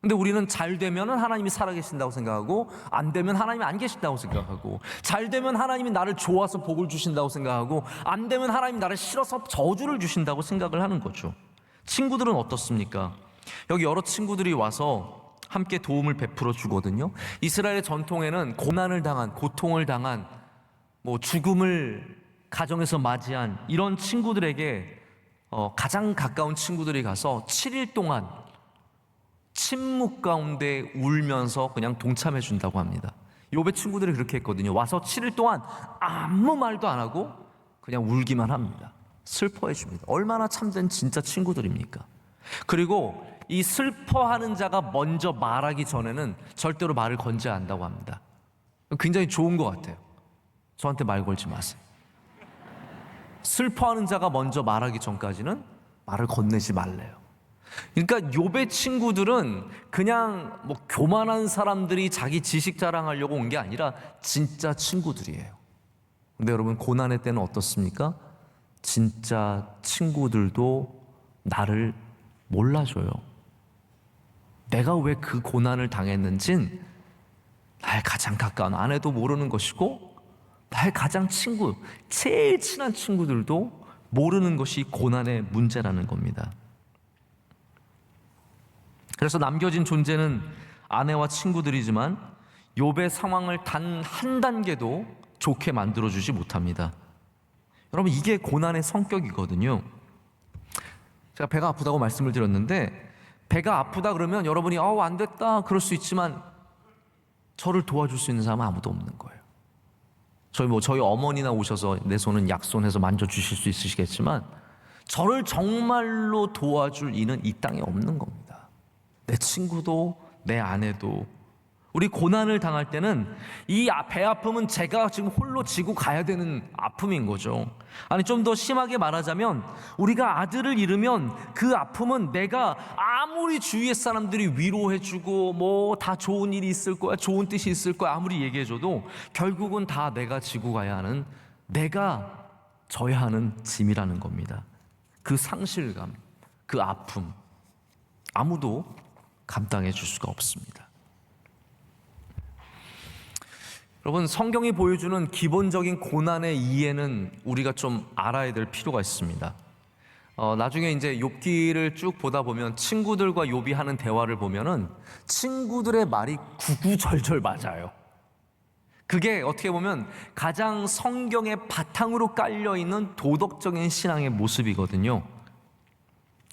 Speaker 3: 근데 우리는 잘 되면 하나님이 살아계신다고 생각하고 안 되면 하나님이 안 계신다고 생각하고 잘 되면 하나님이 나를 좋아서 복을 주신다고 생각하고 안 되면 하나님이 나를 싫어서 저주를 주신다고 생각을 하는 거죠. 친구들은 어떻습니까? 여기 여러 친구들이 와서 함께 도움을 베풀어 주거든요. 이스라엘의 전통에는 고난을 당한, 고통을 당한, 죽음을 가정에서 맞이한 이런 친구들에게 가장 가까운 친구들이 가서 7일 동안 침묵 가운데 울면서 그냥 동참해 준다고 합니다. 욥의 친구들이 그렇게 했거든요. 와서 7일 동안 아무 말도 안 하고 그냥 울기만 합니다. 슬퍼해 줍니다. 얼마나 참된 진짜 친구들입니까? 그리고 이 슬퍼하는 자가 먼저 말하기 전에는 절대로 말을 건져야 한다고 합니다. 굉장히 좋은 것 같아요. 저한테 말 걸지 마세요. 슬퍼하는 자가 먼저 말하기 전까지는 말을 건네지 말래요. 그러니까 욥의 친구들은 그냥 교만한 사람들이 자기 지식 자랑하려고 온 게 아니라 진짜 친구들이에요. 근데 여러분 고난의 때는 어떻습니까? 진짜 친구들도 나를 몰라줘요. 내가 왜 그 고난을 당했는진 나의 가장 가까운 아내도 모르는 것이고 나의 가장 제일 친한 친구들도 모르는 것이 고난의 문제라는 겁니다. 그래서 남겨진 존재는 아내와 친구들이지만 욥의 상황을 단 한 단계도 좋게 만들어주지 못합니다. 여러분, 이게 고난의 성격이거든요. 제가 배가 아프다고 말씀을 드렸는데, 배가 아프다 그러면 여러분이 안 됐다 그럴 수 있지만 저를 도와줄 수 있는 사람은 아무도 없는 거예요. 저희 어머니나 오셔서 내 손은 약손해서 만져주실 수 있으시겠지만 저를 정말로 도와줄 이는 이 땅에 없는 겁니다. 내 친구도 내 아내도. 우리 고난을 당할 때는 이 배 아픔은 제가 지금 홀로 지고 가야 되는 아픔인 거죠. 아니, 좀 더 심하게 말하자면 우리가 아들을 잃으면 그 아픔은 내가 아무리 주위의 사람들이 위로해주고 뭐 다 좋은 일이 있을 거야, 좋은 뜻이 있을 거야 아무리 얘기해줘도 결국은 다 내가 지고 가야 하는, 내가 져야 하는 짐이라는 겁니다. 그 상실감, 그 아픔 아무도 감당해 줄 수가 없습니다. 여러분, 성경이 보여주는 기본적인 고난의 이해는 우리가 좀 알아야 될 필요가 있습니다. 나중에 이제 욥기를 쭉 보다 보면 친구들과 욥이 하는 대화를 보면은 친구들의 말이 구구절절 맞아요. 그게 어떻게 보면 가장 성경의 바탕으로 깔려 있는 도덕적인 신앙의 모습이거든요.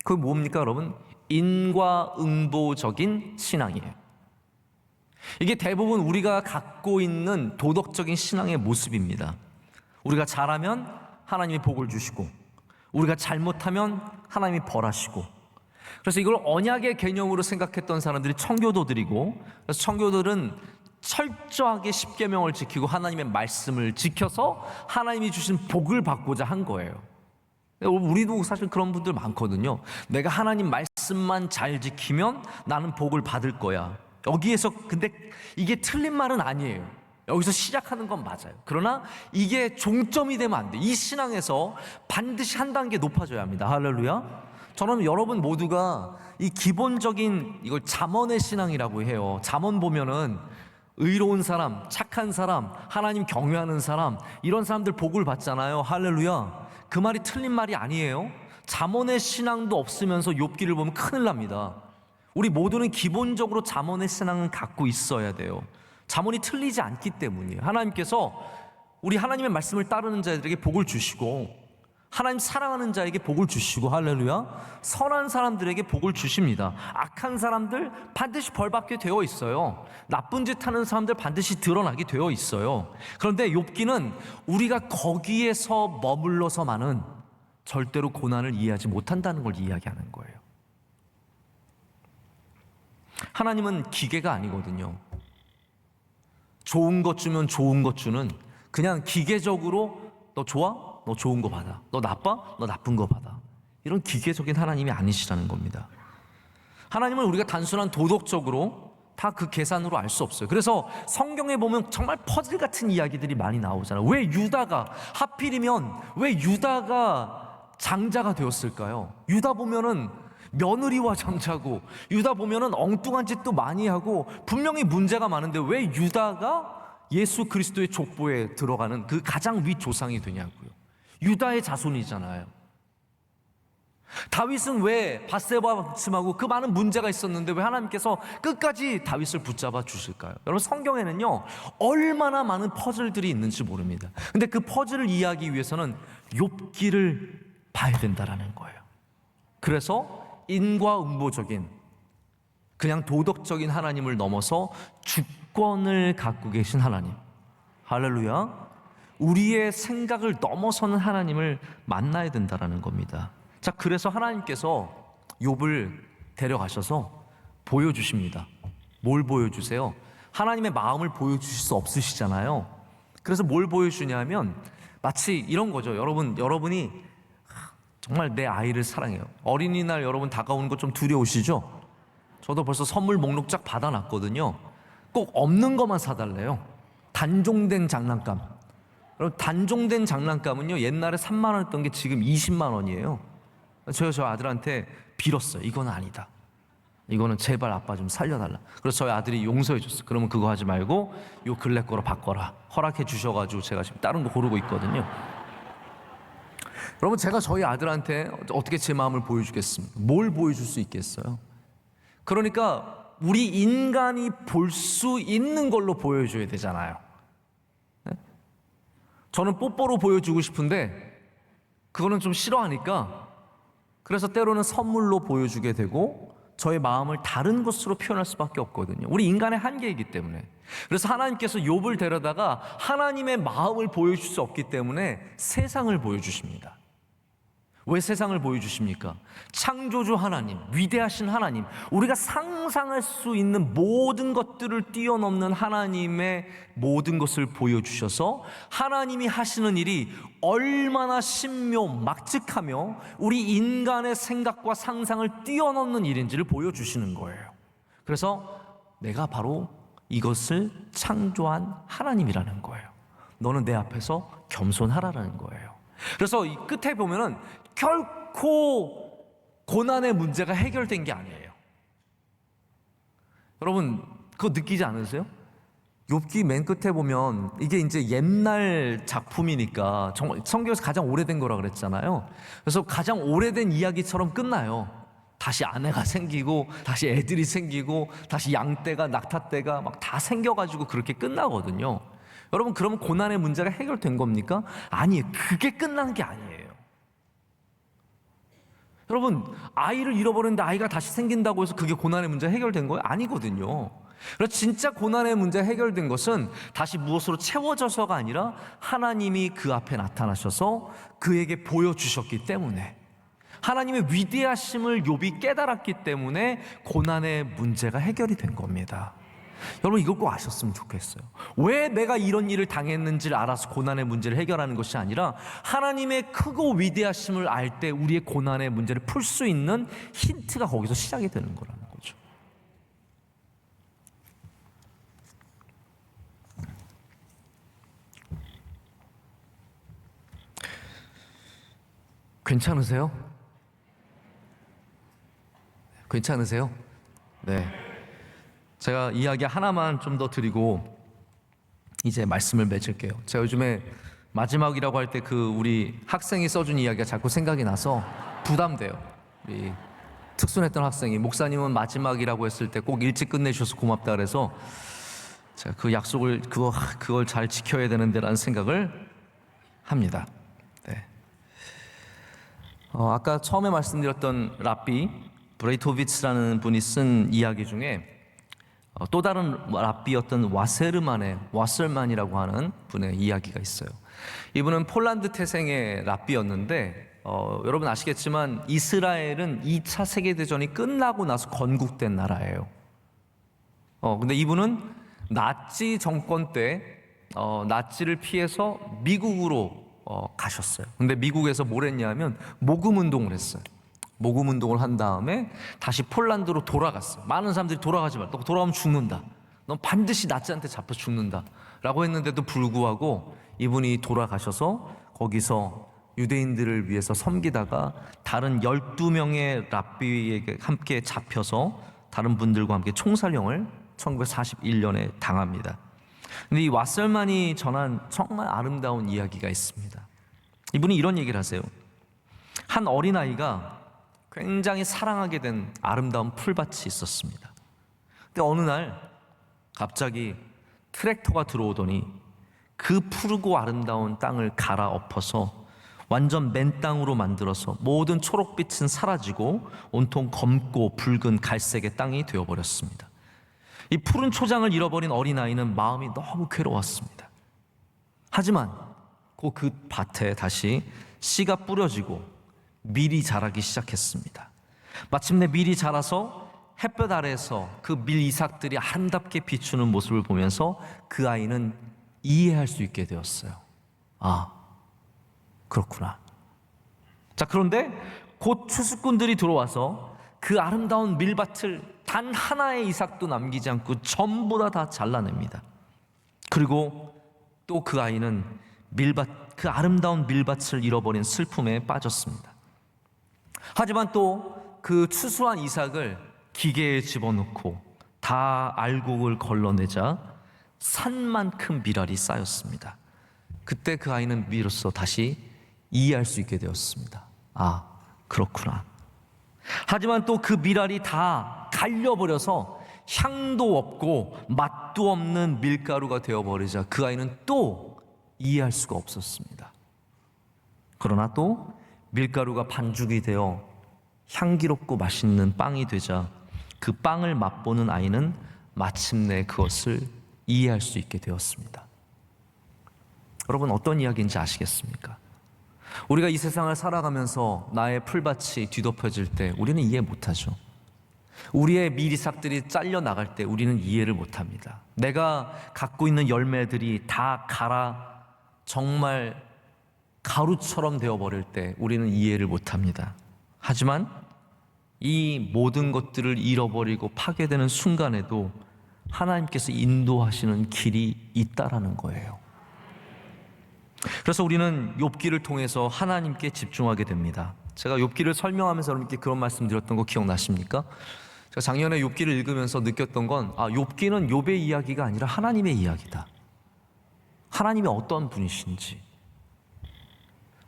Speaker 3: 그게 뭡니까, 여러분? 인과응보적인 신앙이에요. 이게 대부분 우리가 갖고 있는 도덕적인 신앙의 모습입니다. 우리가 잘하면 하나님이 복을 주시고, 우리가 잘못하면 하나님이 벌하시고. 그래서 이걸 언약의 개념으로 생각했던 사람들이 청교도들이고, 그래서 청교도들은 철저하게 십계명을 지키고 하나님의 말씀을 지켜서 하나님이 주신 복을 받고자 한 거예요. 우리도 사실 그런 분들 많거든요. 내가 하나님 말씀만 잘 지키면 나는 복을 받을 거야. 여기에서 근데 이게 틀린 말은 아니에요. 여기서 시작하는 건 맞아요. 그러나 이게 종점이 되면 안 돼. 이 신앙에서 반드시 한 단계 높아져야 합니다. 할렐루야. 저는 여러분 모두가 이 기본적인 이걸 잠언의 신앙이라고 해요. 잠언 보면은 의로운 사람, 착한 사람, 하나님 경외하는 사람, 이런 사람들 복을 받잖아요. 할렐루야. 그 말이 틀린 말이 아니에요. 잠언의 신앙도 없으면서 욥기를 보면 큰일 납니다. 우리 모두는 기본적으로 잠언의 신앙은 갖고 있어야 돼요. 잠언이 틀리지 않기 때문이에요. 하나님께서 우리 하나님의 말씀을 따르는 자들에게 복을 주시고, 하나님 사랑하는 자에게 복을 주시고, 할렐루야, 선한 사람들에게 복을 주십니다. 악한 사람들 반드시 벌받게 되어 있어요. 나쁜 짓 하는 사람들 반드시 드러나게 되어 있어요. 그런데 욥기는 우리가 거기에서 머물러서만은 절대로 고난을 이해하지 못한다는 걸 이야기하는 거예요. 하나님은 기계가 아니거든요. 좋은 것 주면 좋은 것 주는, 그냥 기계적으로 너 좋아? 너 좋은 거 받아. 너 나빠? 너 나쁜 거 받아. 이런 기계적인 하나님이 아니시라는 겁니다. 하나님은 우리가 단순한 도덕적으로 다 그 계산으로 알 수 없어요. 그래서 성경에 보면 정말 퍼즐 같은 이야기들이 많이 나오잖아요. 왜 유다가, 하필이면 왜 유다가 장자가 되었을까요? 유다 보면은 며느리와 장자고, 유다 보면은 엉뚱한 짓도 많이 하고 분명히 문제가 많은데 왜 유다가 예수 그리스도의 족보에 들어가는 그 가장 윗 조상이 되냐고요. 유다의 자손이잖아요. 다윗은 왜 밧세바 침하고 그 많은 문제가 있었는데 왜 하나님께서 끝까지 다윗을 붙잡아 주실까요? 여러분, 성경에는요 얼마나 많은 퍼즐들이 있는지 모릅니다. 근데 그 퍼즐을 이해하기 위해서는 욥기를 봐야 된다라는 거예요. 그래서 인과응보적인, 그냥 도덕적인 하나님을 넘어서 주권을 갖고 계신 하나님, 할렐루야, 우리의 생각을 넘어서는 하나님을 만나야 된다라는 겁니다. 자, 그래서 하나님께서 욥을 데려가셔서 보여주십니다. 뭘 보여주세요? 하나님의 마음을 보여주실 수 없으시잖아요. 그래서 뭘 보여주냐면 마치 이런 거죠. 여러분이 정말 내 아이를 사랑해요. 어린이날 여러분 다가오는 거 좀 두려우시죠? 저도 벌써 선물 목록 쫙 받아놨거든요. 꼭 없는 것만 사달래요. 단종된 장난감. 여러분, 단종된 장난감은요 옛날에 3만 원 했던 게 지금 20만 원이에요. 저 아들한테 빌었어요. 이건 아니다. 이거는 제발 아빠 좀 살려달라. 그래서 저희 아들이 용서해 줬어요. 그러면 그거 하지 말고 요 근래 거로 바꿔라. 허락해 주셔가지고 제가 지금 다른 거 고르고 있거든요. 여러분, 제가 저희 아들한테 어떻게 제 마음을 보여주겠습니까? 뭘 보여줄 수 있겠어요? 그러니까 우리 인간이 볼 수 있는 걸로 보여줘야 되잖아요. 네? 저는 뽀뽀로 보여주고 싶은데 그거는 좀 싫어하니까 그래서 때로는 선물로 보여주게 되고 저의 마음을 다른 것으로 표현할 수밖에 없거든요. 우리 인간의 한계이기 때문에. 그래서 하나님께서 욥을 데려다가 하나님의 마음을 보여줄 수 없기 때문에 세상을 보여주십니다. 왜 세상을 보여주십니까? 창조주 하나님, 위대하신 하나님, 우리가 상상할 수 있는 모든 것들을 뛰어넘는 하나님의 모든 것을 보여주셔서 하나님이 하시는 일이 얼마나 신묘막측하며 우리 인간의 생각과 상상을 뛰어넘는 일인지를 보여주시는 거예요. 그래서 내가 바로 이것을 창조한 하나님이라는 거예요. 너는 내 앞에서 겸손하라는 거예요. 그래서 이 끝에 보면은 결코 고난의 문제가 해결된 게 아니에요. 여러분 그거 느끼지 않으세요? 욥기 맨 끝에 보면 이게 이제 옛날 작품이니까 정말 성경에서 가장 오래된 거라 그랬잖아요. 그래서 가장 오래된 이야기처럼 끝나요. 다시 아내가 생기고 다시 애들이 생기고 다시 양떼가 낙타떼가 막 다 생겨가지고 그렇게 끝나거든요. 여러분 그러면 고난의 문제가 해결된 겁니까? 아니에요. 그게 끝난 게 아니에요. 여러분 아이를 잃어버렸는데 아이가 다시 생긴다고 해서 그게 고난의 문제 해결된 거예요? 아니거든요. 그래서 진짜 고난의 문제 해결된 것은 다시 무엇으로 채워져서가 아니라 하나님이 그 앞에 나타나셔서 그에게 보여주셨기 때문에, 하나님의 위대하심을 욥이 깨달았기 때문에 고난의 문제가 해결이 된 겁니다. 여러분 이걸 꼭 아셨으면 좋겠어요. 왜 내가 이런 일을 당했는지를 알아서 고난의 문제를 해결하는 것이 아니라 하나님의 크고 위대하심을 알 때 우리의 고난의 문제를 풀 수 있는 힌트가 거기서 시작이 되는 거라는 거죠. 괜찮으세요? 괜찮으세요? 네. 제가 이야기 하나만 좀 더 드리고 이제 말씀을 맺을게요. 제가 요즘에 마지막이라고 할 때 그 우리 학생이 써준 이야기가 자꾸 생각이 나서 부담돼요. 우리 특순했던 학생이 목사님은 마지막이라고 했을 때 꼭 일찍 끝내주셔서 고맙다 그래서 제가 그 약속을 그걸 잘 지켜야 되는데라는 생각을 합니다. 네. 아까 처음에 말씀드렸던 랍비 브레이토비츠라는 분이 쓴 이야기 중에 또 다른 랍비였던 와설만이라고 하는 분의 이야기가 있어요. 이분은 폴란드 태생의 랍비였는데 여러분 아시겠지만 이스라엘은 2차 세계대전이 끝나고 나서 건국된 나라예요. 근데 이분은 나치 정권 때 나치를 피해서 미국으로 가셨어요. 근데 미국에서 뭘 했냐면 모금 운동을 했어요. 모금 운동을 한 다음에 다시 폴란드로 돌아갔어요. 많은 사람들이 돌아가지 마. 너 돌아가면 죽는다. 넌 반드시 나치한테 잡혀 죽는다. 라고 했는데도 불구하고 이분이 돌아가셔서 거기서 유대인들을 위해서 섬기다가 다른 12명의 랍비에게 함께 잡혀서 다른 분들과 함께 총살형을 1941년에 당합니다. 근데 이 와설만이 전한 정말 아름다운 이야기가 있습니다. 이분이 이런 얘기를 하세요. 한 어린아이가 굉장히 사랑하게 된 아름다운 풀밭이 있었습니다. 근데 어느 날 갑자기 트랙터가 들어오더니 그 푸르고 아름다운 땅을 갈아엎어서 완전 맨 땅으로 만들어서 모든 초록빛은 사라지고 온통 검고 붉은 갈색의 땅이 되어버렸습니다. 이 푸른 초장을 잃어버린 어린아이는 마음이 너무 괴로웠습니다. 하지만 그 밭에 다시 씨가 뿌려지고 밀이 자라기 시작했습니다. 마침내 밀이 자라서 햇볕 아래에서 그 밀 이삭들이 아름답게 비추는 모습을 보면서 그 아이는 이해할 수 있게 되었어요. 아, 그렇구나. 자, 그런데 곧 추수꾼들이 들어와서 그 아름다운 밀밭을 단 하나의 이삭도 남기지 않고 전부 다 잘라냅니다. 그리고 또 그 아이는 그 아름다운 밀밭을 잃어버린 슬픔에 빠졌습니다. 하지만 또 그 추수한 이삭을 기계에 집어넣고 다 알곡을 걸러내자 산만큼 밀알이 쌓였습니다. 그때 그 아이는 비로소 다시 이해할 수 있게 되었습니다. 아, 그렇구나. 하지만 또 그 밀알이 다 갈려버려서 향도 없고 맛도 없는 밀가루가 되어버리자 그 아이는 또 이해할 수가 없었습니다. 그러나 또 밀가루가 반죽이 되어 향기롭고 맛있는 빵이 되자 그 빵을 맛보는 아이는 마침내 그것을 이해할 수 있게 되었습니다. 여러분, 어떤 이야기인지 아시겠습니까? 우리가 이 세상을 살아가면서 나의 풀밭이 뒤덮여질 때 우리는 이해 못하죠. 우리의 미리삭들이 잘려나갈 때 우리는 이해를 못합니다. 내가 갖고 있는 열매들이 다 갈아 정말 가루처럼 되어버릴 때 우리는 이해를 못합니다. 하지만 이 모든 것들을 잃어버리고 파괴되는 순간에도 하나님께서 인도하시는 길이 있다라는 거예요. 그래서 우리는 욥기를 통해서 하나님께 집중하게 됩니다. 제가 욥기를 설명하면서 여러분께 그런 말씀 드렸던 거 기억나십니까? 제가 작년에 욥기를 읽으면서 느꼈던 건 욥기는 욥의 이야기가 아니라 하나님의 이야기다. 하나님이 어떠한 분이신지,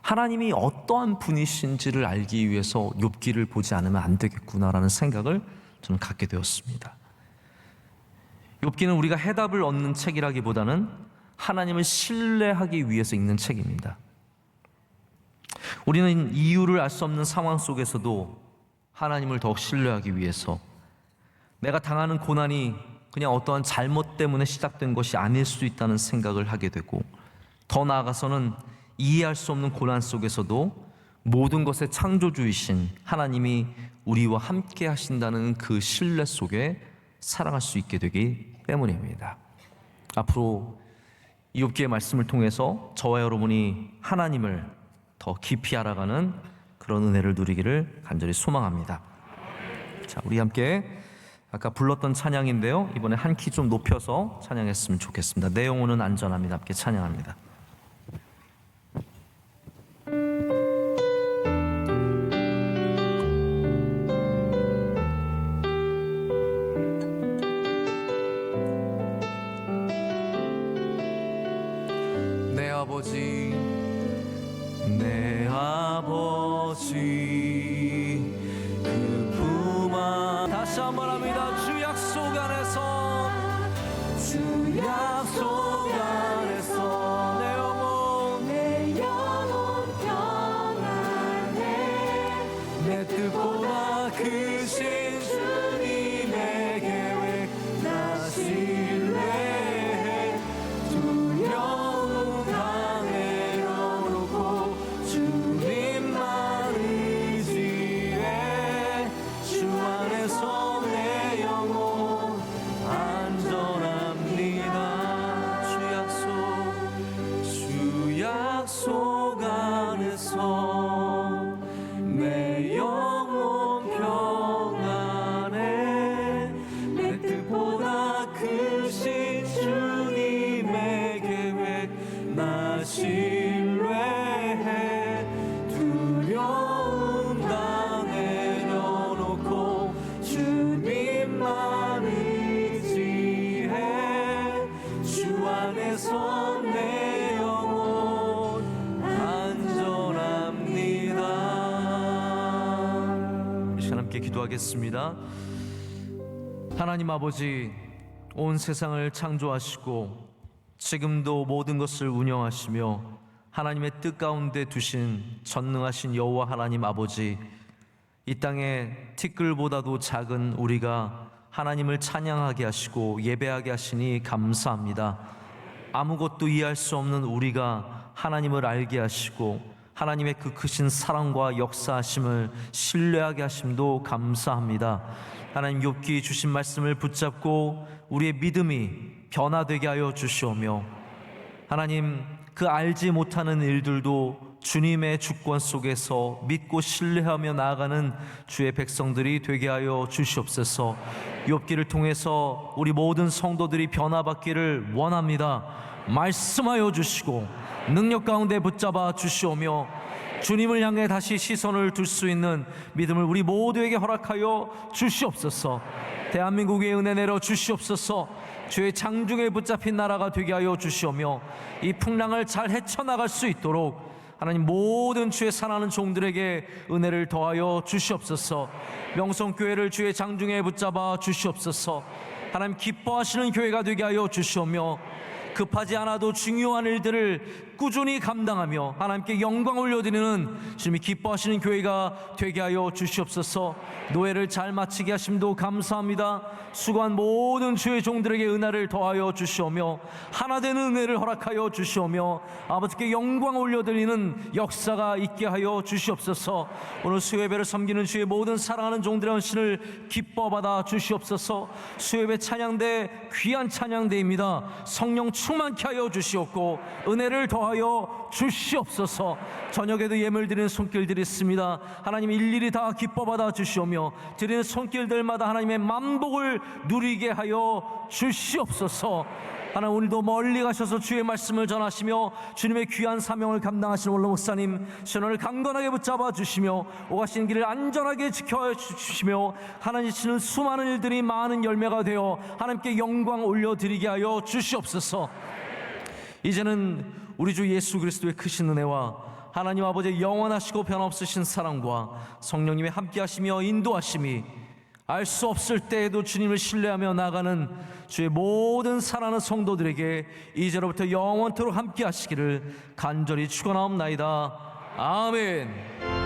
Speaker 3: 하나님이 어떠한 분이신지를 알기 위해서 욥기를 보지 않으면 안 되겠구나라는 생각을 저는 갖게 되었습니다. 욥기는 우리가 해답을 얻는 책이라기보다는 하나님을 신뢰하기 위해서 읽는 책입니다. 우리는 이유를 알 수 없는 상황 속에서도 하나님을 더욱 신뢰하기 위해서 내가 당하는 고난이 그냥 어떠한 잘못 때문에 시작된 것이 아닐 수 있다는 생각을 하게 되고, 더 나아가서는 이해할 수 없는 고난 속에서도 모든 것의 창조주이신 하나님이 우리와 함께 하신다는 그 신뢰 속에 살아갈 수 있게 되기 때문입니다. 앞으로 이 욥기의 말씀을 통해서 저와 여러분이 하나님을 더 깊이 알아가는 그런 은혜를 누리기를 간절히 소망합니다. 자, 우리 함께 아까 불렀던 찬양인데요, 이번에 한 키 좀 높여서 찬양했으면 좋겠습니다. 내 영혼은 안전합니다. 함께 찬양합니다. 내 아버지, 내 아버지, 그 품 안 다시 한번 합니다. 주 약속 안에서, 주 약속 안에서 내 영혼 평안해. 내 뜻보다 크신 주님의 계획 나 신뢰해. 두려움 다 내려놓고 주님만 의지해. 주 안에서 내 영혼 안전합니다. 주 약속 안에서 내 영혼 평안해. 내 뜻보다 크신 주님의 계획 나 신뢰해. 두려움 다 내려놓고 주님만 의지해. 주 안에서 내 영혼 안전합니다. 이 시간 함께 기도하겠습니다. 하나님 아버지, 온 세상을 창조하시고 지금도 모든 것을 운영하시며 하나님의 뜻 가운데 두신 전능하신 여호와 하나님 아버지, 이 땅에 티끌보다도 작은 우리가 하나님을 찬양하게 하시고 예배하게 하시니 감사합니다. 아무것도 이해할 수 없는 우리가 하나님을 알게 하시고 하나님의 그 크신 사랑과 역사하심을 신뢰하게 하심도 감사합니다. 하나님, 욥기 주신 말씀을 붙잡고 우리의 믿음이 변화되게 하여 주시오며, 하나님, 그 알지 못하는 일들도 주님의 주권 속에서 믿고 신뢰하며 나아가는 주의 백성들이 되게 하여 주시옵소서. 욥기를 통해서 우리 모든 성도들이 변화받기를 원합니다. 말씀하여 주시고 능력 가운데 붙잡아 주시오며 주님을 향해 다시 시선을 둘 수 있는 믿음을 우리 모두에게 허락하여 주시옵소서. 대한민국의 은혜 내려 주시옵소서. 주의 장중에 붙잡힌 나라가 되게 하여 주시오며 이 풍랑을 잘 헤쳐나갈 수 있도록 하나님, 모든 주의 사랑하는 종들에게 은혜를 더하여 주시옵소서. 명성교회를 주의 장중에 붙잡아 주시옵소서. 하나님, 기뻐하시는 교회가 되게 하여 주시오며 급하지 않아도 중요한 일들을 꾸준히 감당하며 하나님께 영광 올려드리는 주님이 기뻐하시는 교회가 되게 하여 주시옵소서. 노예를 잘 마치게 하심도 감사합니다. 수고한 모든 주의 종들에게 은혜를 더하여 주시오며 하나 되는 은혜를 허락하여 주시오며 아버지께 영광 올려드리는 역사가 있게 하여 주시옵소서. 오늘 수요예배를 섬기는 주의 모든 사랑하는 종들의 헌신을 기뻐 받아 주시옵소서. 수요예배 찬양대 귀한 찬양대입니다. 성령 충만케 하여 주시옵고 은혜를 더하여 주시옵소서. 저녁에도 예물 드리는 손길들이 있습니다. 하나님 일일이 다 기뻐 받아 주시오며 드리는 손길들마다 하나님의 만복을 누리게 하여 주시옵소서. 하나님 오늘도 멀리 가셔서 주의 말씀을 전하시며 주님의 귀한 사명을 감당하시는 원로 목사님 신원을 강건하게 붙잡아 주시며 오가시는 길을 안전하게 지켜 주시며 하나님 주시는 수많은 일들이 많은 열매가 되어 하나님께 영광 올려드리게 하여 주시옵소서. 이제는 우리 주 예수 그리스도의 크신 은혜와 하나님 아버지의 영원하시고 변함없으신 사랑과 성령님의 함께하시며 인도하심이 알 수 없을 때에도 주님을 신뢰하며 나가는 주의 모든 사랑하는 성도들에게 이제로부터 영원토록 함께하시기를 간절히 축원하옵나이다. 아멘.